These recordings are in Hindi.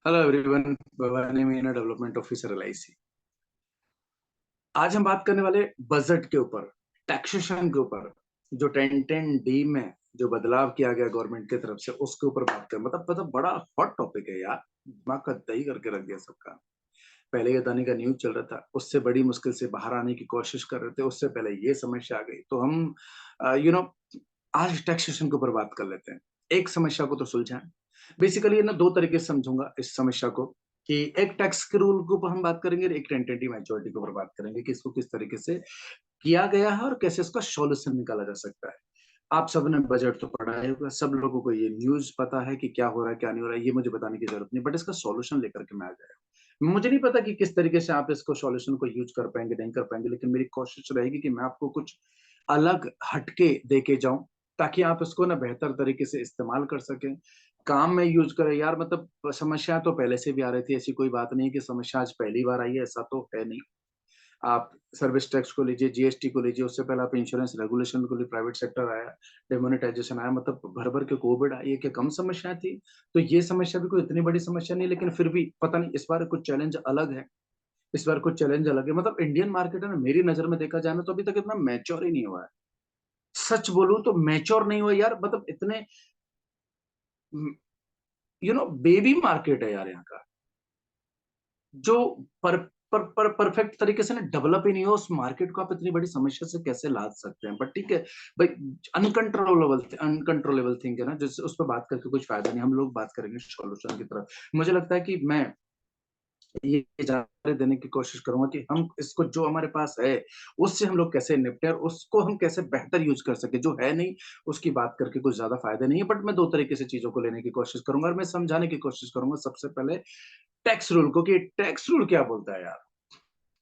Hello everyone, Bhavani Meena development officer LIC. आज हम बात करने वाले बजट के ऊपर, टैक्सेशन के ऊपर। जो 1010D में जो बदलाव किया गया गवर्नमेंट की तरफ से, उसके ऊपर बात करें। मतलब बड़ा हॉट टॉपिक है यार, दिमाग का दही करके रख दिया सबका। पहले ये दानी का न्यूज चल रहा था, उससे बड़ी मुश्किल से बाहर आने की कोशिश कर रहे थे, उससे पहले ये समस्या आ गई। तो हम यू नो आज टैक्सेशन के ऊपर बात कर लेते हैं। एक समस्या को तो सुलझाएं। बेसिकली ना दो तरीके से समझूंगा इस समस्या को, कि एक टैक्स के रूल के ऊपर हम बात करेंगे और एक टेंटेटिव मैच्योरिटी के ऊपर बात करेंगे कि इसको किस तरीके से किया गया है और कैसे इसका सॉल्यूशन निकाला जा सकता है। आप सबने बजट तो पढ़ा है होगा, सब लोगों को ये न्यूज पता है कि क्या हो रहा है क्या नहीं हो रहा है, ये मुझे बताने की जरूरत नहीं, बट इसका सॉल्यूशन लेकर के मैं आ गया। मुझे नहीं पता कि किस तरीके से आप इसको सॉल्यूशन को यूज कर पाएंगे नहीं कर पाएंगे, लेकिन मेरी कोशिश रहेगी कि मैं आपको कुछ अलग हटके दे के जाऊं, ताकि आप इसको ना बेहतर तरीके से इस्तेमाल कर सकें, काम में यूज करें। यार मतलब समस्या तो पहले से भी आ रही थी, ऐसी कोई बात नहीं कि समस्या आज पहली बार आई है, ऐसा तो है नहीं। आप सर्विस टैक्स को लीजिए, जीएसटी को लीजिए, उससे पहले आप इंश्योरेंस रेगुलेशन को लीजिए, प्राइवेट सेक्टर आया, डिमोनेटाइजेशन आया, मतलब भर भर के कोविड आई है, क्या कम समस्या थी? तो ये समस्या भी कोई इतनी बड़ी समस्या नहीं, लेकिन फिर भी पता नहीं इस बार कुछ चैलेंज अलग है। इस बार कुछ चैलेंज अलग है। मतलब इंडियन मार्केट है ना, मेरी नजर में देखा जाए ना, तो अभी तक इतना मैच्योर ही नहीं हुआ है। सच बोलूं तो मैच्योर नहीं हुआ यार, मतलब इतने बेबी मार्केट है यार यहाँ का, जो परफेक्ट तरीके से ना डेवलप ही नहीं हो। उस मार्केट को आप इतनी बड़ी समस्या से कैसे लाद सकते हैं? बट ठीक है भाई, अनकंट्रोलेबल थिंग है ना, जिस उस पर बात करके कुछ फायदा नहीं। हम लोग बात करेंगे सॉल्यूशन की तरफ। मुझे लगता है कि मैं ये जानकारी देने की कोशिश करूंगा कि हम इसको, जो हमारे पास है, उससे हम लोग कैसे निपटे और उसको हम कैसे बेहतर यूज कर सके। जो है नहीं उसकी बात करके कुछ ज्यादा फायदा नहीं है, बट मैं दो तरीके से चीजों को लेने की कोशिश करूंगा और मैं समझाने की कोशिश करूंगा। सबसे पहले टैक्स रूल को, कि टैक्स रूल क्या बोलता है यार,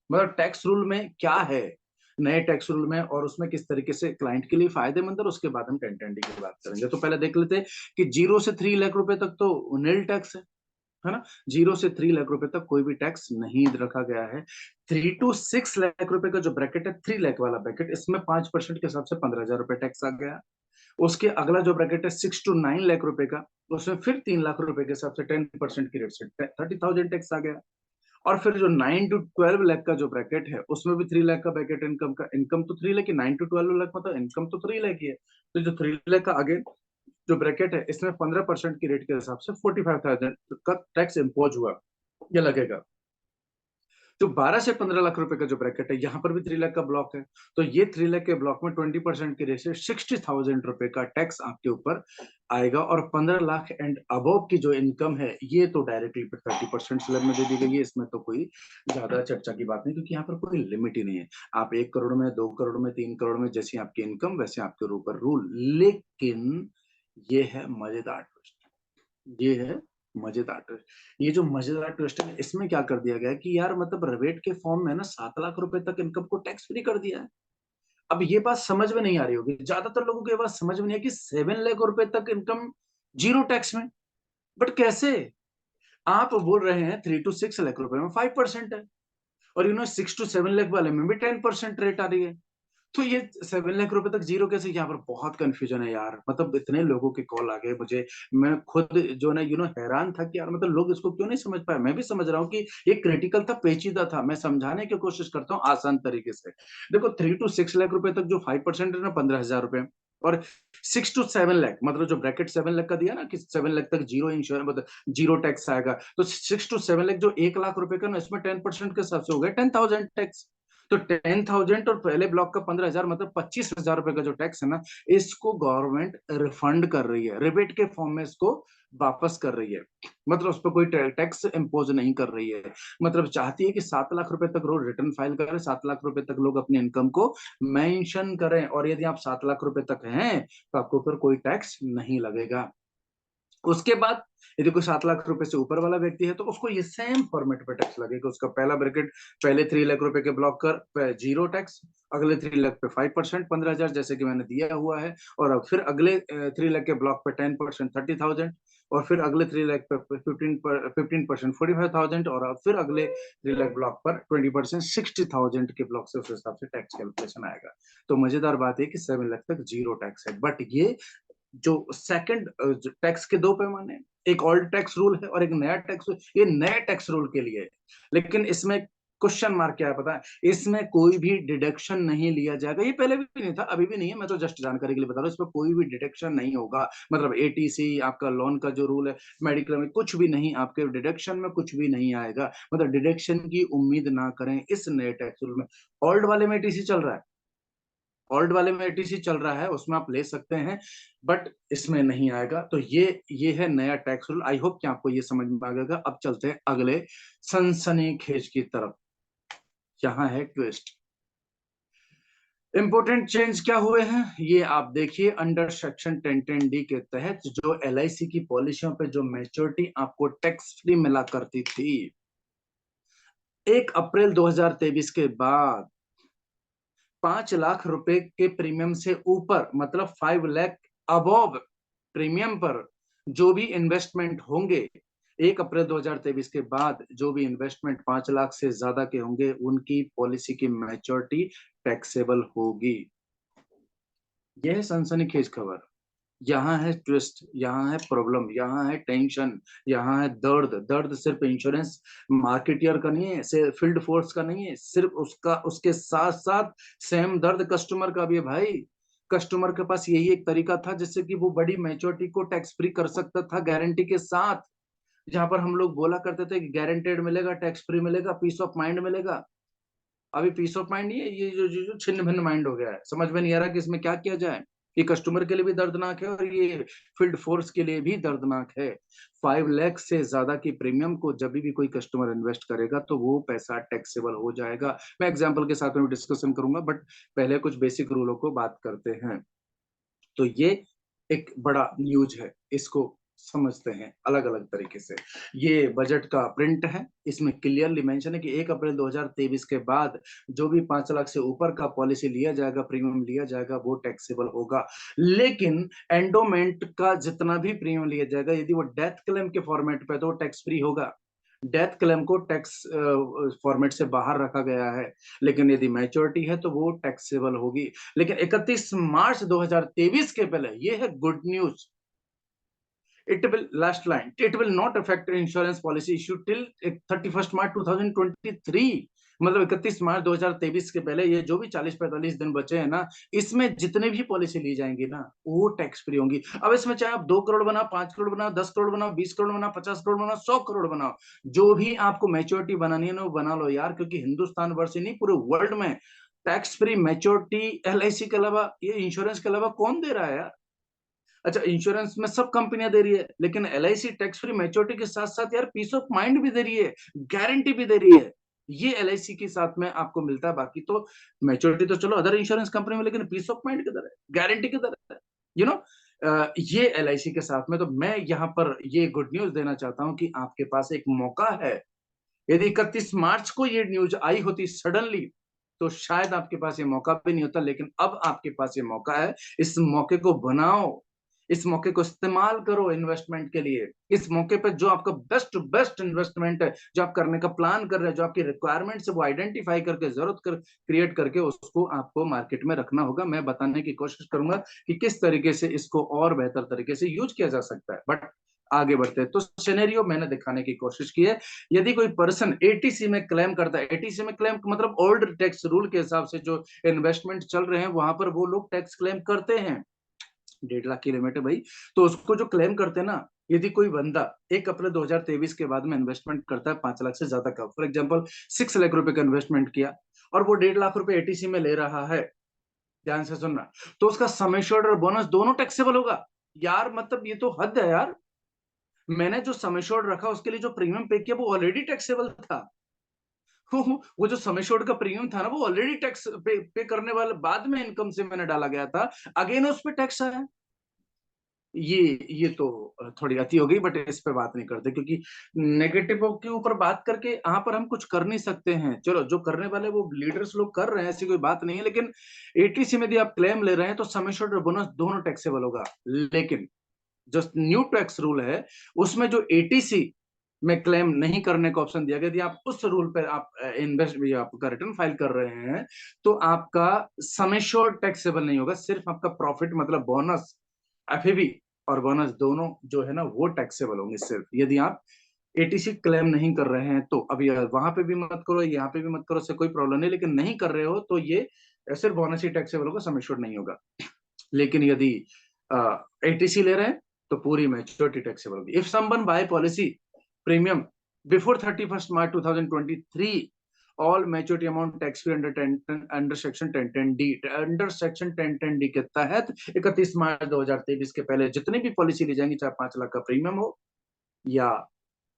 मतलब टैक्स रूल में क्या है, नए टैक्स रूल में, और उसमें किस तरीके से क्लाइंट के लिए फायदेमंद है। और उसके बाद हम टेंटेंडी की बात करेंगे। तो पहले देख लेते हैं कि 0 से 3 लाख रुपए तक तो नील टैक्स है ना। 0 से 3 लाख रुपए तक कोई भी टैक्स नहीं रखा गया है। 3 to 6 लाख रुपए का जो ब्रैकेट है, 3 लाख वाला ब्रैकेट, इसमें 5% के हिसाब से 15,000 रुपए टैक्स आ गया। उसके अगला जो ब्रैकेट है 6 to 9 लाख रुपए का, उसमें फिर 3 लाख रुपए के हिसाब से 10% की रेट से 30,000 टैक्स आ गया। और फिर जो 9 to 12 लाख का जो ब्रैकेट है, उसमें भी 3 लाख का ब्रैकेट इनकम का, इनकम तो 3 लाख की, 9 to 12 लाख मतलब इनकम तो 3 लाख की है। तो जो 3 लाख का आगे जो ब्रैकेट है, इसमें 15% की रेट के हिसाब से 45,000 का टैक्स इम्पोज हुआ, ये लगेगा। जो 12 से 15 लाख रुपए का जो ब्रैकेट है, यहाँ पर भी 3 लाख का ब्लॉक है। तो ये 3 लाख के ब्लॉक में 20% की रेट से 60,000 रुपए का टैक्स आपके ऊपर आएगा। और 15 लाख एंड अबव की जो इनकम है, ये तो डायरेक्टली 30% स्लैब में दे दी गई है। इसमें तो कोई ज्यादा चर्चा की बात नहीं, क्योंकि यहाँ पर कोई लिमिट ही नहीं है। आप 1 करोड़ में, 2 करोड़ में, 3 करोड़ में, जैसी आपकी इनकम वैसे आपके ऊपर रूल। लेकिन ये है मजेदार ट्विस्ट, ये है मजेदार ट्विस्ट। ये जो मजेदार ट्विस्ट है, इसमें क्या कर दिया गया है कि यार मतलब रिबेट के फॉर्म में ना 7 लाख रुपए तक इनकम को टैक्स फ्री कर दिया है। अब ये बात समझ में नहीं आ रही होगी, ज्यादातर लोगों को ये बात समझ में नहीं है कि 7 लाख रुपए तक इनकम जीरो टैक्स में। बट कैसे? आप बोल रहे हैं 3 to 6 लाख रुपए में 5% है, और 6 to 7 लाख वाले में भी 10% रेट आ रही है। तो ये 7 लाख रुपए तक जीरो कैसे? यहाँ पर बहुत कंफ्यूजन है यार, मतलब इतने लोगों के कॉल आ गए मुझे। मैं खुद जो ना हैरान था कि यार मतलब लोग इसको क्यों नहीं समझ पाए। मैं भी समझ रहा हूँ कि ये क्रिटिकल था, पेचीदा था। मैं समझाने की कोशिश करता हूँ आसान तरीके से। देखो, 3 to 6 लाख रुपए तक जो 5% है ना, 15,000 रुपए। और 6 to 7 लाख, मतलब जो ब्रैकेट 7 लाख का दिया ना, कि 7 लाख तक जीरो इंश्योरेंस, मतलब जीरो टैक्स आएगा। तो 6 to 7 लाख जो 1 लाख रुपए का ना, इसमें 10% के हिसाब से हो गया 10,000 टैक्स। तो 10,000 और पहले ब्लॉक का 15,000, मतलब 25,000 रुपए का जो टैक्स है ना, इसको गवर्नमेंट रिफंड कर रही है, रिबेट के फॉर्म में इसको वापस कर रही है। मतलब उस पर कोई टैक्स इम्पोज नहीं कर रही है। मतलब चाहती है कि 7 लाख रुपए तक रोज रिटर्न फाइल करें, 7 लाख रुपए तक लोग अपने इनकम को मेंशन करें, और यदि आप 7 लाख रुपए तक हैं तो आपको फिर कोई टैक्स नहीं लगेगा। उसके बाद यदि कोई 7 लाख रुपए से ऊपर वाला व्यक्ति है, तो उसको ये सेम फॉर्मेट पे टैक्स लगेगा। उसका पहला ब्रैकेट, पहले 3 लाख रुपए के ब्लॉक कर पे जीरो टैक्स, अगले 3 लाख पे 5%, 15,000 जैसे कि मैंने दिया हुआ है। और अब फिर अगले 3 लाख के ब्लॉक पे 10% 30,000, और फिर अगले 3 लाख पे 15% 45,000, और अब फिर अगले 3 लाख ब्लॉक पर 20% 60,000 के ब्लॉक से उस हिसाब से टैक्स कैलकुलेशन आएगा। तो मजेदार बात है कि 7 लाख तक जीरो टैक्स है। बट ये जो सेकंड टैक्स के दो पैमाने हैं, एक ओल्ड टैक्स रूल है और एक नया टैक्स रूल, ये नए टैक्स रूल के लिए है। लेकिन इसमें क्वेश्चन मार्क क्या है पता है, इसमें कोई भी डिडक्शन नहीं लिया जाएगा। ये पहले भी नहीं था, अभी भी नहीं है, मैं तो जस्ट जानकारी के लिए बता रहा हूँ। इसमें कोई भी डिडक्शन नहीं होगा, मतलब एटीसी आपका लोन का जो रूल है, मेडिक्लेम में कुछ भी नहीं, आपके डिडक्शन में कुछ भी नहीं आएगा, मतलब डिडक्शन की उम्मीद ना करें इस नए टैक्स रूल में। ओल्ड वाले में एटीसी चल रहा है, ओल्ड वाले में एटीसी चल रहा है, उसमें आप ले सकते हैं, बट इसमें नहीं आएगा। तो ये है नया टैक्स रूल। आई होप कि आपको ये समझ में आ गया। अब चलते हैं अगले सनसनीखेज की तरफ। यहाँ है ट्विस्ट। इंपोर्टेंट चेंज क्या हुए हैं ये आप देखिए। अंडर सेक्शन 1010D के तहत जो LIC की पॉलिसियों पे जो मैच्योरिटी आपको टैक्स फ्री मिला करती थी, 1 अप्रैल 2023 के बाद 5 लाख रुपए के प्रीमियम से ऊपर, मतलब 5 लाख अबव प्रीमियम पर जो भी इन्वेस्टमेंट होंगे, 1 अप्रैल 2023 के बाद जो भी इन्वेस्टमेंट 5 लाख से ज्यादा के होंगे, उनकी पॉलिसी की मैच्योरिटी टैक्सेबल होगी। यह है सनसनीखेज खबर। यहाँ है ट्विस्ट, यहाँ है प्रॉब्लम, यहाँ है टेंशन, यहाँ है दर्द। दर्द सिर्फ इंश्योरेंस मार्केटियर का नहीं है, सिर्फ फील्ड फोर्स का नहीं है, सिर्फ उसका, उसके साथ साथ सेम दर्द कस्टमर का भी है भाई। कस्टमर के पास यही एक तरीका था जिससे कि वो बड़ी मैच्योरिटी को टैक्स फ्री कर सकता था गारंटी के साथ। जहां पर हम लोग बोला करते थे कि गारंटेड मिलेगा, टैक्स फ्री मिलेगा, पीस ऑफ माइंड मिलेगा। अभी पीस ऑफ माइंड नहीं है, ये जो छिन्न भिन्न माइंड हो गया है। समझ में नहीं आ रहा कि इसमें क्या किया जाए। ये कस्टमर के लिए भी दर्दनाक है और ये फील्ड फोर्स के लिए भी दर्दनाक है। 5 लाख से ज्यादा की प्रीमियम को जब भी कोई कस्टमर इन्वेस्ट करेगा तो वो पैसा टैक्सेबल हो जाएगा। मैं एग्जांपल के साथ में डिस्कशन करूंगा, बट पहले कुछ बेसिक रूलों को बात करते हैं। तो ये एक बड़ा न्यूज है, इसको समझते हैं अलग अलग तरीके से। ये बजट का प्रिंट है, इसमें क्लियरली मेंशन है कि 1 अप्रैल 2023 के बाद जो भी 5 लाख से ऊपर का पॉलिसी लिया जाएगा, प्रीमियम लिया जाएगा, वो टैक्सेबल होगा। लेकिन एंडोमेंट का जितना भी प्रीमियम लिया जाएगा, यदि वो डेथ क्लेम के फॉर्मेट पे, तो वो टैक्स फ्री होगा। डेथ क्लेम को टैक्स फॉर्मेट से बाहर रखा गया है, लेकिन यदि मैच्योरिटी है तो वो टैक्सेबल होगी। लेकिन 31 मार्च 2023 के पहले, ये है good news, it will, last line, it will not affect insurance policy issued till 31st March 2023। मतलब 31 मार्च 2023 के पहले ये जो भी 40-45 दिन बचे हैं ना, इसमें जितने भी पॉलिसी ली जाएंगी ना, वो टैक्स फ्री होंगी। अब इसमें चाहे आप 2 करोड़ बनाओ, 5 करोड़ बनाओ, 10 करोड़ बनाओ, 20 करोड़ बनाओ, 50 करोड़ बनाओ, 100 करोड़ बनाओ, जो भी आपको मैच्योरिटी बनानी है ना, वो बना लो यार। क्योंकि हिंदुस्तान वर्ष ही नहीं, पूरे वर्ल्ड में टैक्स फ्री मैच्योरिटी LIC के अलावा, ये इंश्योरेंस के अलावा कौन दे रहा है यार। अच्छा, इंश्योरेंस में सब कंपनियां दे रही है, लेकिन LIC टैक्स फ्री मैच्योरिटी के साथ साथ यार पीस ऑफ माइंड भी दे रही है, गारंटी भी दे रही है। ये LIC के साथ में आपको मिलता है। बाकी तो मैच्योरिटी तो चलो अदर इंश्योरेंस कंपनी में, लेकिन पीस ऑफ माइंड किधर है, गारंटी किधर है, यू नो। ये LIC के साथ में, तो मैं यहाँ पर ये गुड न्यूज देना चाहता हूँ कि आपके पास एक मौका है। यदि 31 मार्च को ये न्यूज आई होती सडनली, तो शायद आपके पास ये मौका भी नहीं होता। लेकिन अब आपके पास ये मौका है, इस मौके को बनाओ, इस मौके को इस्तेमाल करो इन्वेस्टमेंट के लिए। इस मौके पे जो आपका बेस्ट बेस्ट इन्वेस्टमेंट है, जो आप करने का प्लान कर रहे हैं, जो आपकी रिक्वायरमेंट्स है, वो आइडेंटिफाई करके, जरूरत कर क्रिएट करके उसको आपको मार्केट में रखना होगा। मैं बताने की कोशिश करूंगा कि किस तरीके से इसको और बेहतर तरीके से यूज किया जा सकता है। बट आगे बढ़ते हैं तो सिनेरियो मैंने दिखाने की कोशिश की है। यदि कोई पर्सन ATC में क्लेम करता है, ATC में क्लेम मतलब ओल्ड टैक्स रूल के हिसाब से जो इन्वेस्टमेंट चल रहे हैं, वहां पर वो लोग टैक्स क्लेम करते हैं। 1.5 लाख की लिमिट है भाई। तो उसको जो क्लेम करते हैं ना, यदि कोई बंदा 1 अप्रैल 2023 के बाद में इन्वेस्टमेंट करता है 5 लाख से ज्यादा का, फॉर एग्जांपल 6 लाख रुपए का इन्वेस्टमेंट किया और वो 1.5 लाख रुपए ATC में ले रहा है, ध्यान से सुनना, तो उसका सम एश्योर्ड और बोनस दोनों टैक्सेबल होगा। यार मतलब ये तो हद है यार। मैंने जो सम एश्योर्ड रखा उसके लिए जो प्रीमियम पे किया वो ऑलरेडी टैक्सेबल था। वो जो सम एश्योर्ड का प्रीमियम था ना, वो ऑलरेडी टैक्स पे करने वाले बाद में इनकम से मैंने डाला गया था, अगेन उस पर टैक्स आया। ये तो थोड़ी अति हो गई, बट इस पे बात नहीं करते क्योंकि नेगेटिव के ऊपर बात करके यहाँ पर हम कुछ कर नहीं सकते हैं। चलो, जो करने वाले वो लीडर्स लोग कर रहे हैं, ऐसी कोई बात नहीं है। लेकिन ATC में यदि आप क्लेम ले रहे हैं तो सम एश्योर्ड और बोनस दोनों टैक्सेबल होगा। लेकिन जो न्यू टैक्स रूल है, उसमें जो ATC में क्लेम नहीं करने का ऑप्शन दिया गया, यदि आप उस रूल पे आप इन्वेस्ट आपका रिटर्न फाइल कर रहे हैं, तो आपका सम एश्योर्ड टैक्सेबल नहीं होगा, सिर्फ आपका प्रॉफिट मतलब बोनस, FAB और बोनस दोनों जो है ना वो टैक्सेबल होंगे सिर्फ यदि आप एटीसी क्लेम नहीं कर रहे हैं तो। अभी वहां पे भी मत करो, यहाँ पे भी मत करो, इससे कोई प्रॉब्लम नहीं, लेकिन नहीं कर रहे हो तो ये सिर्फ बोनस ही टैक्सेबल होगा, सम एश्योर्ड नहीं होगा। लेकिन यदि एटीसी ले रहे हैं तो पूरी मैच्योरिटी टैक्सेबल होगी। If someone buy policy premium before 31st March 2023, all maturity amount tax free under section 1010D, under section 1010D के तहत 31 मार्च 2023 के पहले जितनी भी पॉलिसी ली जाएंगी, चाहे 5 लाख का प्रीमियम हो या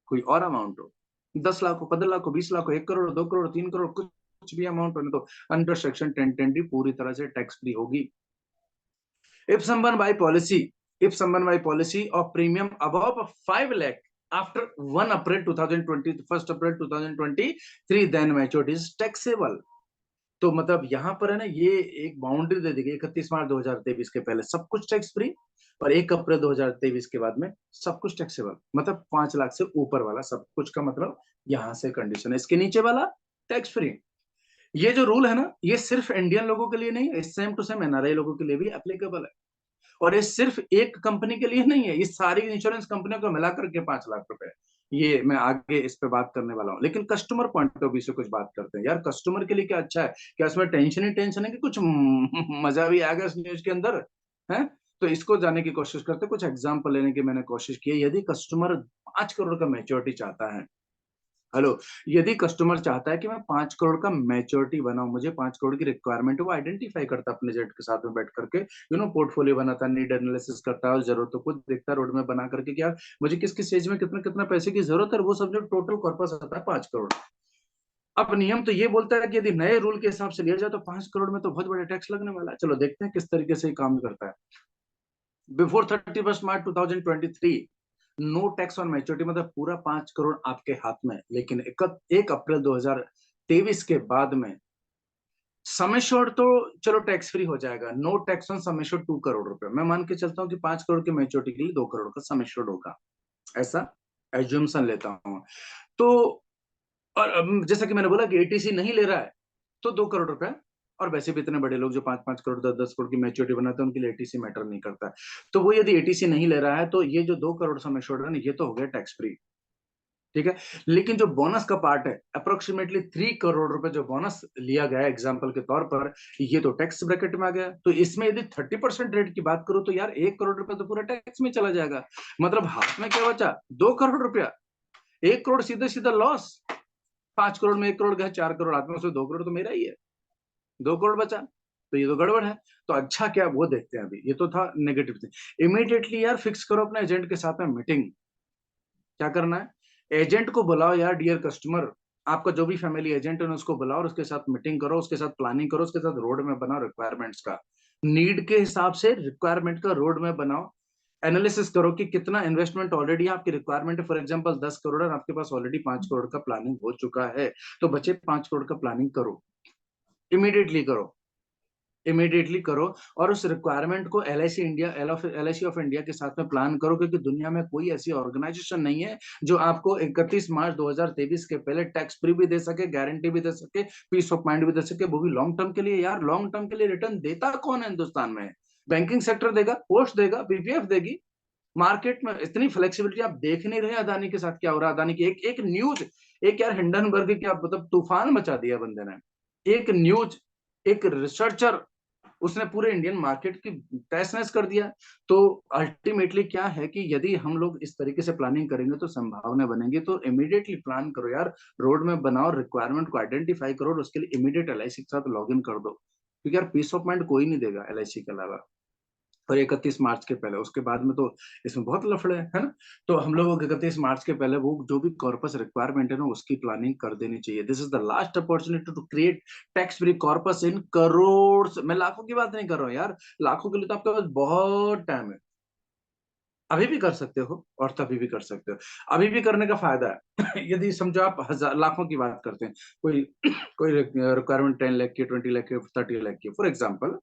कोई और अमाउंट हो, 10 लाख हो, 15 लाख हो, 20 लाख हो, 1 करोड़, 2 करोड़, 3 करोड़, कुछ भी अमाउंट होने तो अंडर सेक्शन 1010D पूरी तरह से टैक्स फ्री होगी। If someone buy policy of premium above 5 lakh after 1 April 2020, 1st April 2023, then maturity is taxable। तो मतलब यहाँ पर है ना, ये एक बाउंड्री दे दी गई 31 मार्च 2023 के पहले सब कुछ टैक्स फ्री, और 1 अप्रैल 2023 के बाद में सब कुछ टैक्सेबल। मतलब 5 लाख से ऊपर वाला सब कुछ का मतलब यहाँ से कंडीशन है, इसके नीचे वाला टैक्स फ्री। ये जो रूल है ना, ये सिर्फ इंडियन लोगों के लिए नहीं है, सेम टू सेम एनआरआई लोगों के लिए भी एप्लीकेबल है। और ये सिर्फ एक कंपनी के लिए नहीं है, ये सारी इंश्योरेंस कंपनियों को मिलाकर के 5 लाख रुपए। ये मैं आगे इस पे बात करने वाला हूँ, लेकिन कस्टमर पॉइंट ऑफ व्यू से कुछ बात करते हैं। यार कस्टमर के लिए क्या अच्छा है, क्या इसमें टेंशन ही टेंशन है कि कुछ मजा भी आएगा इस न्यूज के अंदर है? तो इसको जानने की कोशिश करते हैं, कुछ एग्जाम्पल लेने की मैंने कोशिश की है। यदि कस्टमर 5 करोड़ का मैच्योरिटी चाहता है, हेलो, यदि कस्टमर चाहता है कि मैं 5 करोड़ का मैच्योरिटी बनाऊं, मुझे 5 करोड़ की रिक्वायरमेंट है, वो आइडेंटिफाई करता है अपने एजेंट के साथ में बैठ करके, पोर्टफोलियो बनाता है, नीड एनालिसिस करता है, जरूरतों को देखता है, रोड में बना करके क्या मुझे किस किस स्टेज में कितना कितना पैसे की जरूरत है, वो सब जो टोटल कॉर्पस आता है 5 करोड़। अब नियम तो ये बोलता है कि यदि नए रूल के हिसाब से लिया जाए तो 5 करोड़ में तो बहुत बड़ा टैक्स लगने वाला है। चलो देखते हैं किस तरीके से ये काम करता है। Before 31st March 2023, no tax on maturity, मतलब पूरा 5 करोड़ आपके हाथ में। लेकिन 1 अप्रैल 2023 के बाद में सम एश्योर्ड तो चलो टैक्स फ्री हो जाएगा, no tax on sum assured 2 crore रुपए। मैं मान के चलता हूँ कि 5 करोड़ की मैच्योरिटी के लिए 2 करोड़ का सम एश्योर्ड होगा, ऐसा एज्यूमशन लेता हूँ। तो और जैसा कि मैंने बोला कि एटीसी नहीं ले रहा है तो 2 करोड़ रुपए, और वैसे भी इतने बड़े लोग जो 5-5 करोड़ 10-10 करोड़ की मैच्योरिटी बनाते हैं, उनके लिए एटीसी मैटर नहीं करता है। तो वो यदि एटीसी नहीं ले रहा है तो ये जो 2 करोड़ सम एश्योर्ड है ना, ये तो हो गया टैक्स फ्री, ठीक है। लेकिन जो बोनस का पार्ट है, अप्रोक्सीमेटली 3 करोड़ रुपए जो बोनस लिया गया एग्जांपल के तौर पर, ये तो टैक्स ब्रैकेट में आ गया। तो इसमें यदि 30% रेट की बात करूं तो यार 1 करोड़ रुपए तो पूरा टैक्स में चला जाएगा। मतलब हाथ में क्या बचा, 2 करोड़ रुपया, 1 करोड़ सीधा सीधा लॉस। 5 करोड़ में 1 करोड़ गया, 4 करोड़ हाथ में, उसमें 2 करोड़ तो मेरा ही है, 2 करोड़ बचा, तो ये तो गड़बड़ है। तो अच्छा क्या वो देखते हैं। अभी ये तो था नेगेटिव थिंग। इमीडिएटली यार फिक्स करो अपने एजेंट के साथ में मीटिंग। क्या करना है, एजेंट को बुलाओ यार, डियर कस्टमर, आपका जो भी फैमिली एजेंट है उसको बुलाओ और उसके साथ मीटिंग करो, उसके साथ प्लानिंग करो, उसके साथ रोड में बनाओ रिक्वायरमेंट्स का, नीड के हिसाब से रिक्वायरमेंट का रोड में बनाओ। एनालिसिस करो कि कितना इन्वेस्टमेंट ऑलरेडी आपकी रिक्वायरमेंट है। फॉर एग्जांपल 10 करोड़ और आपके पास ऑलरेडी 5 करोड़ का प्लानिंग हो चुका है, तो बचे 5 करोड़ का प्लानिंग करो, इमीडिएटली करो, इमीडिएटली करो। और उस रिक्वायरमेंट को LIC India, LIC of India के साथ में प्लान करो, क्योंकि दुनिया में कोई ऐसी ऑर्गेनाइजेशन नहीं है जो आपको 31 मार्च 2023 के पहले टैक्स फ्री भी दे सके, गारंटी भी दे सके, पीस ऑफ माइंड भी दे सके, वो भी लॉन्ग टर्म के लिए। यार लॉन्ग टर्म के लिए रिटर्न देता कौन है हिंदुस्तान में? बैंकिंग सेक्टर देगा, पोस्ट देगा, बीपीएफ देगी। मार्केट में इतनी फ्लेक्सिबिलिटी आप देख नहीं रहे अदानी के साथ क्या हो रहा है। अदानी की एक एक न्यूज, एक यार हिंडनबर्ग की, आप मतलब तूफान मचा दिया बंदे ने। एक न्यूज, एक रिसर्चर, उसने पूरे इंडियन मार्केट की तहस नहस कर दिया। तो अल्टीमेटली क्या है कि यदि हम लोग इस तरीके से प्लानिंग करेंगे तो संभावना बनेंगी। तो इमीडिएटली प्लान करो यार, रोड में बनाओ, रिक्वायरमेंट को आइडेंटिफाई करो और उसके लिए इमीडिएट एलआईसी के साथ लॉग इन कर दो, क्योंकि यार पीस ऑफ माइंड कोई नहीं देगा एलआईसी के अलावा। और 31 मार्च के पहले, उसके बाद में तो इसमें बहुत लफड़े हैं, है ना? तो हम लोगों को 31 मार्च के पहले वो जो भी कॉर्पस रिक्वायरमेंट है ना, उसकी प्लानिंग कर देनी चाहिए। This is the last opportunity to create tax free corpus in crore. मैं लाखों की बात नहीं कर रहा हूँ यार, लाखों के लिए तो आपके पास बहुत टाइम है, अभी भी कर सकते हो और तभी भी कर सकते हो। अभी भी करने का फायदा है यदि समझो आप हजार लाखों की बात करते हैं, कोई कोई रिक्वायरमेंट 10 लाख की, 20 लाख की, 30 लाख की, फॉर एग्जाम्पल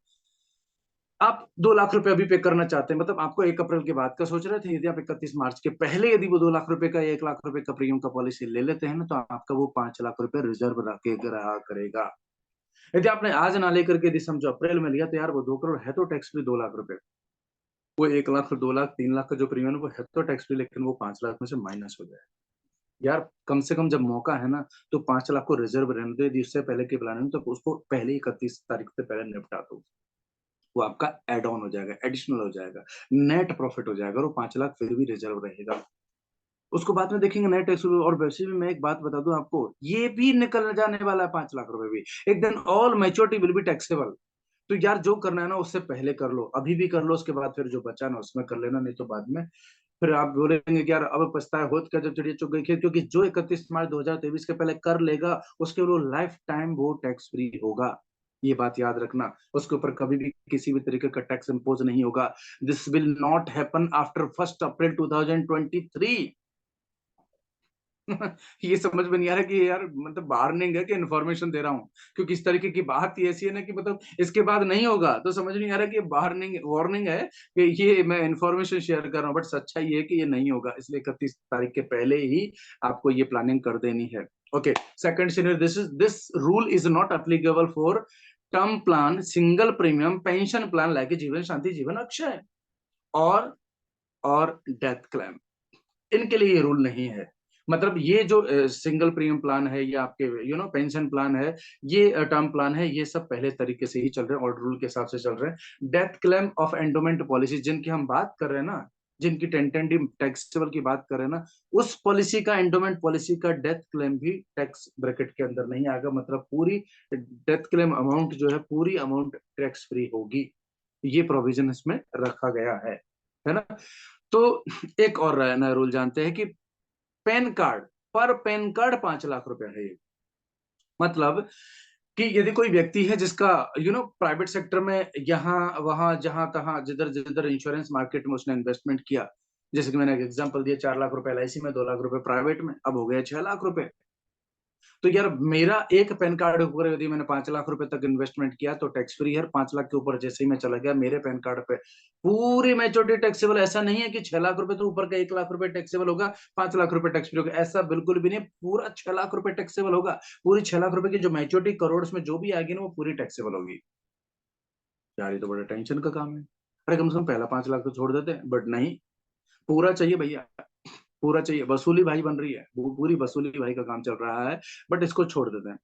आप 2 लाख रुपए अभी पे करना चाहते हैं, मतलब आपको 1 अप्रैल के बाद का सोच रहे थे। यदि आप 31 मार्च के पहले यदि वो 2 लाख रुपए का, 1 लाख रुपए का प्रीमियम का पॉलिसी ले लेते हैं ना, तो आपका वो 5 लाख रुपए रिजर्व रखे रहा करेगा। यदि आपने आज ना लेकर के यदि समझो अप्रैल में लिया, तो यार वो 2 करोड़ है तो टैक्स फ्री 2 लाख रुपए। वो 1 लाख, 2 लाख, 3 लाख का जो प्रीमियम है वो है तो टैक्स फ्री, लेकिन वो 5 लाख में से माइनस हो जाए। यार कम से कम जब मौका है ना, तो 5 लाख को रिजर्व रहने दो, यदि उससे पहले की प्लानिंग तो उसको पहले ही 31 तारीख से पहले निपटा दो। वो आपका ऐड ऑन हो जाएगा, एडिशनल हो जाएगा, नेट प्रॉफिट हो जाएगा और वो 5 लाख फिर भी रिजर्व रहेगा। उसको बाद में देखेंगे नए टैक्स रूल। और वैसे भी मैं एक बात बता दूं आपको, ये भी निकल जाने वाला है 5 लाख रुपए भी। एक दिन all maturity will be taxable. तो यार जो करना है ना उससे पहले कर लो, अभी भी कर लो, उसके बाद फिर जो बचा ना उसमें कर लेना, नहीं तो बाद में फिर आप बोलेंगे कि यार अब पछताए होत क्या जब चिड़िया चुग गई खेत। क्योंकि जो 31 मार्च 2023 के पहले कर लेगा उसके वो लाइफ टाइम वो टैक्स फ्री होगा। ये बात याद रखना, उसके ऊपर कभी भी किसी भी तरीके का टैक्स इंपोज नहीं होगा। This will not happen after 1 अप्रैल 2023। ये समझ में नहीं आ रहा कि यार मतलब वार्निंग है कि इन्फॉर्मेशन दे रहा हूँ, क्योंकि इस तरीके की बात ही ऐसी है ना कि मतलब इसके बाद नहीं होगा, तो समझ नहीं आ रहा कि ये वार्निंग वार्निंग है कि ये मैं इन्फॉर्मेशन शेयर कर रहा हूँ, बट सच्चाई ये है कि ये नहीं होगा, इसलिए 31 तारीख के पहले ही आपको ये प्लानिंग कर देनी है। Okay, second senior, this rule is not applicable for term plan, single premium, pension plan like जीवन शांति, जीवन अक्षय और डेथ क्लेम। इनके लिए ये रूल नहीं है। मतलब ये जो सिंगल प्रीमियम प्लान है या आपके पेंशन प्लान है, ये टर्म प्लान है, ये सब पहले तरीके से ही चल रहे हैं और रूल के हिसाब से चल रहे हैं। Death claim of endowment policy जिनकी हम बात कर रहे हैं ना, जिनकी टेंटेटिव टैक्सेबल की बात कर रहे हैं ना, उस पॉलिसी का, एंडोमेंट पॉलिसी का डेथ क्लेम भी टैक्स ब्रैकेट के अंदर नहीं आएगा। मतलब पूरी डेथ क्लेम अमाउंट जो है, पूरी अमाउंट टैक्स फ्री होगी। ये प्रोविजन इसमें रखा गया है ना। तो एक और नया रूल जानते हैं कि पैन कार्ड, पर पैन कार्ड 5 लाख रुपए है ये। मतलब कि यदि कोई व्यक्ति है जिसका प्राइवेट सेक्टर में यहाँ वहां जहां तहां जिधर जिधर इंश्योरेंस मार्केट में उसने इन्वेस्टमेंट किया, जैसे कि मैंने एक एग्जांपल दिया, 4 लाख रुपए एलआईसी में, 2 लाख रुपए प्राइवेट में, अब हो गया 6 लाख रुपए। तो यार मेरा एक पैन कार्ड के ऊपर यदि मैंने 5 लाख रुपए तक इन्वेस्टमेंट किया तो टैक्स फ्री है। 5 लाख के ऊपर जैसे ही मैं चला गया, मेरे पैन कार्ड पे पूरी मेच्योरिटी टैक्सेबल। ऐसा नहीं है कि 6 लाख रुपए तो ऊपर का 1 लाख रुपए टैक्सेबल होगा, 5 लाख रुपए टैक्स फ्री होगा, ऐसा बिल्कुल भी नहीं। पूरा 6 लाख रुपए टैक्सेबल होगा। पूरी 6 लाख रुपए की जो मेच्योरिटी करोड़ में जो भी आएगी ना, वो पूरी टैक्सेबल होगी। यार ये तो बड़ा टेंशन का काम है। अरे कम से कम पहला 5 लाख तो छोड़ देते हैं, बट नहीं, पूरा चाहिए भैया, पूरा चाहिए। वसूली भाई बन रही है, वो पूरी वसूली भाई का काम चल रहा है, बट इसको छोड़ देते हैं।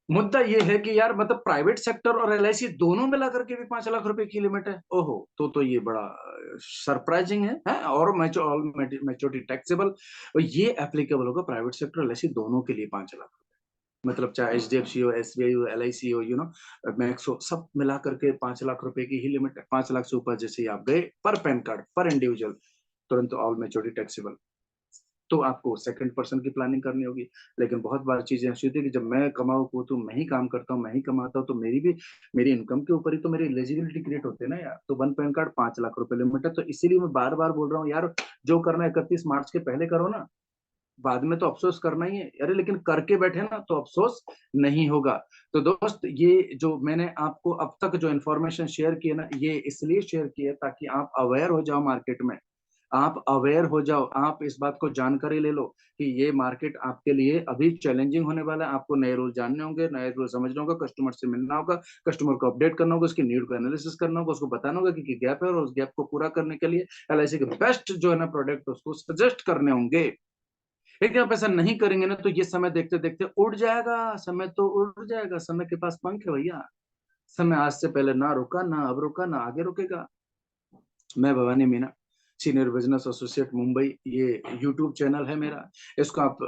मुद्दा ये है कि यार मतलब प्राइवेट सेक्टर और एलआईसी दोनों मिला करके भी 5 लाख रुपए की लिमिट है। ओहो, तो ये बड़ा सरप्राइजिंग है। और मैच्योरिटी टैक्सेबल, और ये एप्लीकेबल होगा प्राइवेट सेक्टर एलआईसी दोनों के लिए 5 लाख। मतलब चाहे एचडीएफसी हो, एसबीआई हो, एलआईसी हो, मैक्स हो, सब मिला करके 5 लाख रुपए की ही लिमिट है। 5 लाख से ऊपर जैसे ही आप गए, पर पैन कार्ड, पर इंडिविजुअल, तुरंत ऑल मैच्योरिटी टैक्सेबल। तो आपको सेकंड पर्सन की प्लानिंग करनी होगी। लेकिन बहुत बार चीजें ऐसी होती है कि जब मैं कमाऊ को, तो मैं ही काम करता हूँ, मैं ही कमाता हूँ, तो मेरी इनकम के ऊपर ही तो मेरी एलिजिबिलिटी क्रिएट होते है ना यार। तो वन पैन कार्ड 5 लाख रुपए लिमिट है। तो इसीलिए मैं बार बार बोल रहा हूँ यार, जो करना है 31 मार्च के पहले करो ना, बाद में तो अफसोस करना ही है। अरे लेकिन करके बैठे ना तो अफसोस नहीं होगा। तो दोस्त, ये जो मैंने आपको अब तक जो इन्फॉर्मेशन शेयर की है ना, ये इसलिए शेयर की है ताकि आप अवेयर हो जाओ मार्केट में। आप अवेयर हो जाओ, आप इस बात को जानकारी ले लो कि ये मार्केट आपके लिए अभी चैलेंजिंग होने वाला है। आपको नए रूल जानने होंगे, नए रूल समझना होगा, कस्टमर से मिलना होगा, कस्टमर को अपडेट करना होगा, उसकी नीड को एनालिसिस करना होगा, उसको बताना होगा कि गैप है, और उस गैप को पूरा करने के लिए एलआईसी के बेस्ट जो है ना प्रोडक्ट उसको सजेस्ट करने होंगे। लेकिन आप ऐसा नहीं करेंगे ना, तो ये समय देखते देखते उड़ जाएगा। समय तो उड़ जाएगा, समय के पास पंख है भैया। समय आज से पहले ना रुका, ना अब रुका, ना आगे रुकेगा। मैं Bhavani Meena, senior business associate Mumbai, ये यूट्यूब चैनल है मेरा। इसको आप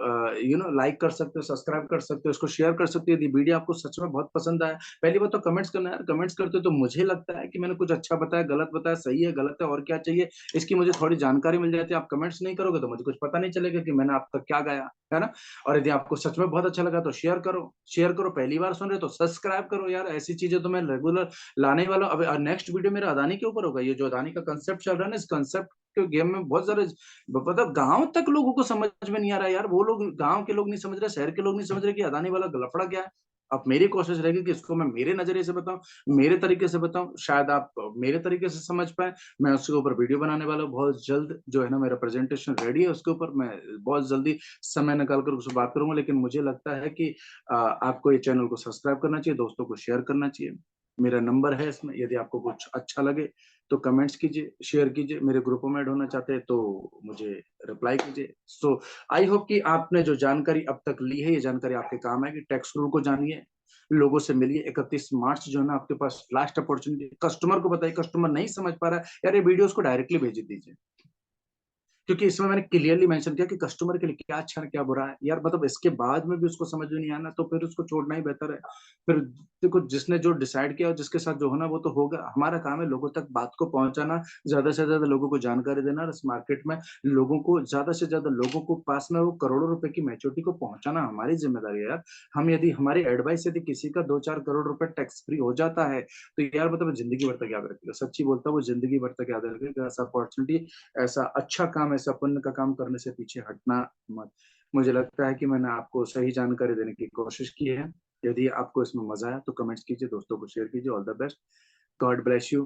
लाइक कर सकते हो, सब्सक्राइब कर सकते हो, इसको शेयर कर सकते हो। यदि वीडियो आपको सच में बहुत पसंद आया, पहली बात तो कमेंट्स करना यार। कमेंट्स करते हो तो मुझे लगता है कि मैंने कुछ अच्छा बताया, गलत बताया, सही है, गलत है, और क्या चाहिए, इसकी मुझे थोड़ी जानकारी मिल जाती है। आप कमेंट्स नहीं करोगे तो मुझे कुछ पता नहीं चलेगा कि मैंने आप तक क्या गया, है ना। और यदि आपको सच में बहुत अच्छा लगा तो शेयर करो, शेयर करो। पहली बार सुन रहे हो तो सब्सक्राइब करो यार। ऐसी चीजें तो मैं रेगुलर लाने वाला हूं। अब नेक्स्ट वीडियो मेरा अदानी के ऊपर होगा। ये जो अदानी का कंसेप्ट चल रहा है ना, इस कंसेप्ट के गेम में बहुत सारे, मतलब गांव तक लोगों को समझ में नहीं आ रहा है यार। वो लोग, गांव के लोग नहीं समझ रहे, शहर के लोग नहीं समझ रहे कि अदानी वाला लफड़ा क्या है। अब मेरी कोशिश रहेगी कि इसको मैं मेरे नजरिए से बताऊं, मेरे तरीके से बताऊं, शायद आप मेरे तरीके से समझ पाए। मैं उसके ऊपर वीडियो बनाने वाला हूं बहुत जल्द, जो है ना, मेरा प्रेजेंटेशन रेडी है, उसके ऊपर मैं बहुत जल्दी समय निकाल कर उससे बात करूंगा। लेकिन मुझे लगता है कि आपको ये चैनल को सब्सक्राइब करना चाहिए, दोस्तों को शेयर करना चाहिए। मेरा नंबर है इसमें, यदि आपको कुछ अच्छा लगे तो कमेंट्स कीजिए, शेयर कीजिए, मेरे ग्रुपों में ऐड होना चाहते हैं तो मुझे रिप्लाई कीजिए। सो आई होप कि आपने जो जानकारी अब तक ली है, ये जानकारी आपके काम आएगी। टैक्स रूल को जानिए, लोगों से मिलिए। 31 मार्च जो है ना आपके पास लास्ट अपॉर्चुनिटी। कस्टमर को बताइए, कस्टमर नहीं समझ पा रहा है, यार ये वीडियोस को डायरेक्टली भेज दीजिए। क्योंकि इसमें मैंने क्लियरली मेंशन किया कि कस्टमर के लिए क्या अच्छा है, क्या बुरा है। यार मतलब इसके बाद में भी उसको समझ में नहीं आना, तो फिर उसको छोड़ना ही बेहतर है। फिर देखो, जिसने जो डिसाइड किया और जिसके साथ जो होना वो तो होगा। हमारा काम है लोगों तक बात को पहुँचाना, ज़्यादा से ज़्यादा लोगों को जानकारी देना और इस मार्केट में लोगों को ज़्यादा से ज़्यादा लोगों को पास में वो करोड़ों रुपए की मैच्योरिटी को पहुँचाना हमारी ज़िम्मेदारी है यार। हम यदि हमारी एडवाइस यदि किसी का 2-4 करोड़ रुपए टैक्स फ्री हो जाता है, तो यार मतलब ज़िंदगी भर तक याद रखेगा। सच्ची बोलता हूँ, वो ज़िंदगी भर तक याद रखेगा। ऐसा अपॉर्च्युनिटी, ऐसा अच्छा काम, ऐसा पुण्य का काम करने से पीछे हटना मत। मुझे लगता है कि मैंने आपको सही जानकारी देने की कोशिश की है। यदि आपको इसमें मज़ा आया तो कमेंट्स कीजिए, दोस्तों को शेयर कीजिए। All the best. God bless you.